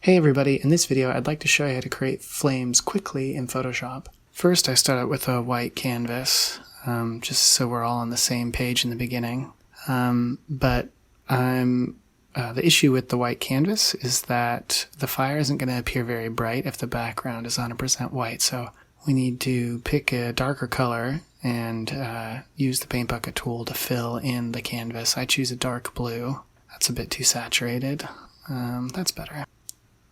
Hey everybody, in this video I'd like to show you how to create flames quickly in Photoshop. First I start out with a white canvas, just so we're all on the same page in the beginning. The issue with the white canvas is that the fire isn't going to appear very bright if the background is 100% white, so we need to pick a darker color and use the paint bucket tool to fill in the canvas. I choose a dark blue. That's a bit too saturated. That's better.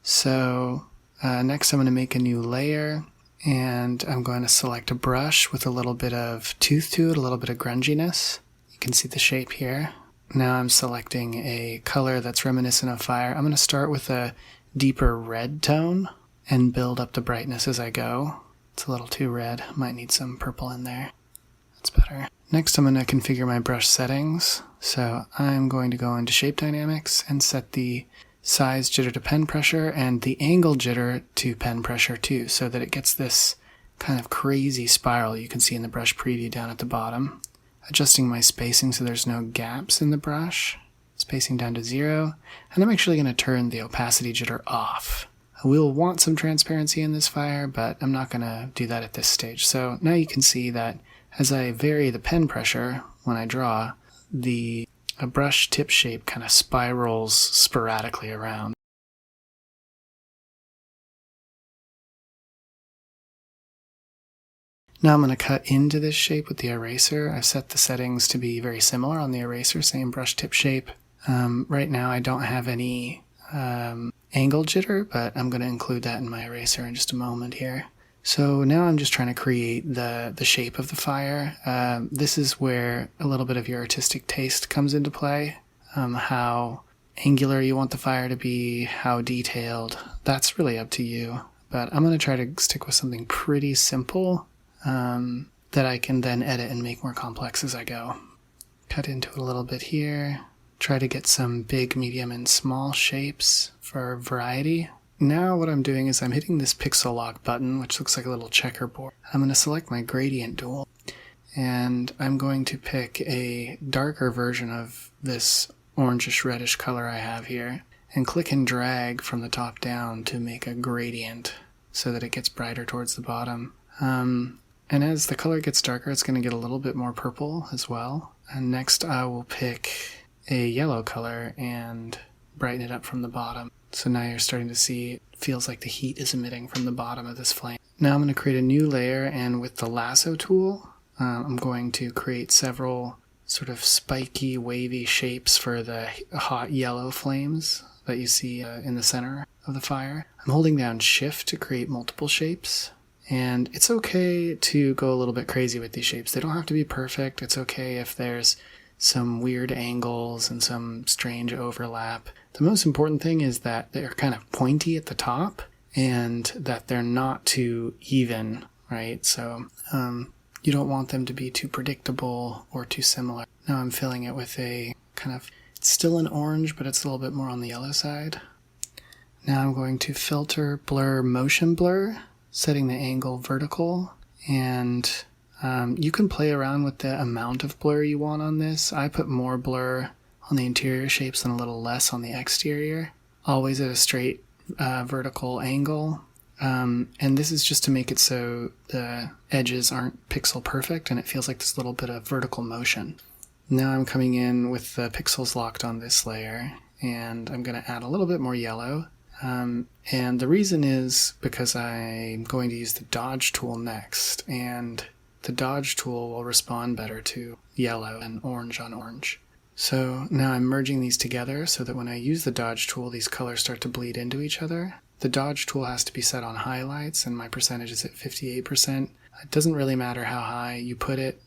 So next I'm going to make a new layer, and I'm going to select a brush with a little bit of tooth to it, a little bit of grunginess. You can see the shape here. Now I'm selecting a color that's reminiscent of fire. I'm going to start with a deeper red tone and build up the brightness as I go. It's a little too red. Might need some purple in there. That's better. Next I'm going to configure my brush settings. So I'm going to go into Shape Dynamics and set the size jitter to pen pressure and the angle jitter to pen pressure too, so that it gets this kind of crazy spiral you can see in the brush preview down at the bottom. Adjusting my spacing so there's no gaps in the brush, spacing down to 0, and I'm actually going to turn the opacity jitter off. We'll want some transparency in this fire, but I'm not going to do that at this stage. So now you can see that as I vary the pen pressure when I draw, the brush tip shape kind of spirals sporadically around. Now I'm going to cut into this shape with the eraser. I've set the settings to be very similar on the eraser, same brush tip shape. Right now I don't have any angle jitter, but I'm going to include that in my eraser in just a moment here. So now I'm just trying to create the shape of the fire. This is where a little bit of your artistic taste comes into play. How angular you want the fire to be, how detailed, that's really up to you. But I'm going to try to stick with something pretty simple that I can then edit and make more complex as I go. Cut into it a little bit here. Try to get some big, medium, and small shapes for variety. Now what I'm doing is I'm hitting this pixel lock button, which looks like a little checkerboard. I'm going to select my gradient tool, and I'm going to pick a darker version of this orangish reddish color I have here, and click and drag from the top down to make a gradient so that it gets brighter towards the bottom. And as the color gets darker, it's going to get a little bit more purple as well. And next I will pick a yellow color and brighten it up from the bottom. So now you're starting to see it feels like the heat is emitting from the bottom of this flame. Now I'm going to create a new layer, and with the lasso tool, I'm going to create several sort of spiky, wavy shapes for the hot yellow flames that you see in the center of the fire. I'm holding down Shift to create multiple shapes, and it's okay to go a little bit crazy with these shapes. They don't have to be perfect. It's okay if there's some weird angles and some strange overlap. The most important thing is that they're kind of pointy at the top and that they're not too even, right? So you don't want them to be too predictable or too similar. Now I'm filling it with a kind of, it's still an orange, but it's a little bit more on the yellow side. Now I'm going to filter, blur, motion blur, setting the angle vertical, and you can play around with the amount of blur you want on this. I put more blur on the interior shapes and a little less on the exterior, always at a straight vertical angle. And this is just to make it so the edges aren't pixel perfect and it feels like this little bit of vertical motion. Now I'm coming in with the pixels locked on this layer, and I'm going to add a little bit more yellow. And the reason is because I'm going to use the Dodge tool next, and the Dodge tool will respond better to yellow and orange on orange. So now I'm merging these together so that when I use the Dodge tool, these colors start to bleed into each other. The Dodge tool has to be set on highlights, and my percentage is at 58%. It doesn't really matter how high you put it.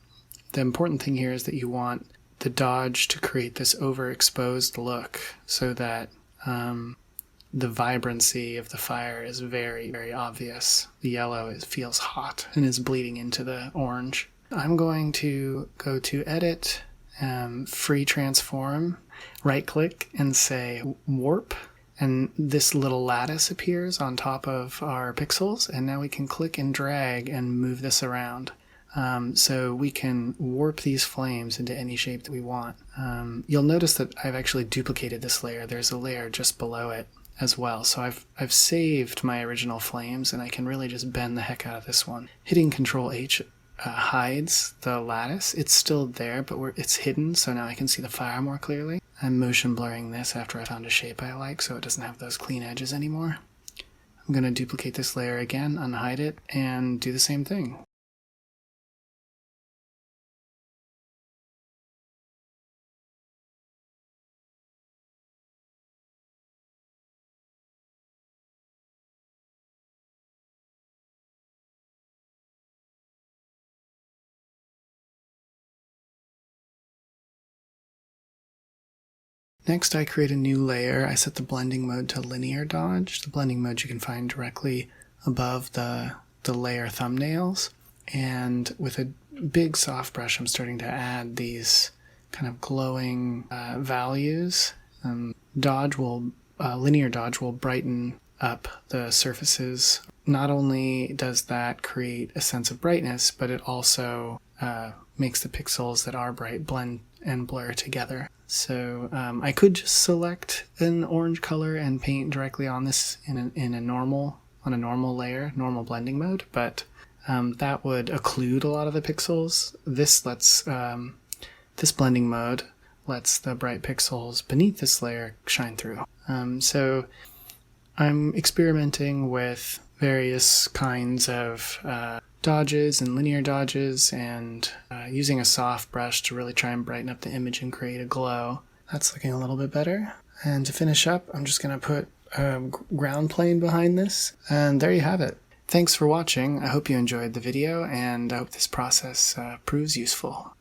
The important thing here is that you want the Dodge to create this overexposed look so that the vibrancy of the fire is very, very obvious. The yellow feels hot and is bleeding into the orange. I'm going to go to Edit, Free Transform, right-click and say Warp, and this little lattice appears on top of our pixels, and now we can click and drag and move this around. So we can warp these flames into any shape that we want. You'll notice that I've actually duplicated this layer. There's a layer just below it. as well. So I've saved my original flames, and I can really just bend the heck out of this one. Hitting Control H hides the lattice. It's still there, but it's hidden, so now I can see the fire more clearly. I'm motion blurring this after I found a shape I like, so it doesn't have those clean edges anymore. I'm going to duplicate this layer again, unhide it, and do the same thing. Next, I create a new layer. I set the blending mode to linear dodge. The blending mode you can find directly above the layer thumbnails. And with a big soft brush, I'm starting to add these kind of glowing values. Linear dodge will brighten up the surfaces. Not only does that create a sense of brightness, but it also makes the pixels that are bright blend and blur together. So I could just select an orange color and paint directly on this on a normal layer, normal blending mode, but that would occlude a lot of the pixels. This blending mode lets the bright pixels beneath this layer shine through. So I'm experimenting with various kinds of dodges and linear dodges, and using a soft brush to really try and brighten up the image and create a glow. That's looking a little bit better. And to finish up, I'm just going to put a ground plane behind this, and there you have it. Thanks for watching. I hope you enjoyed the video, and I hope this process proves useful.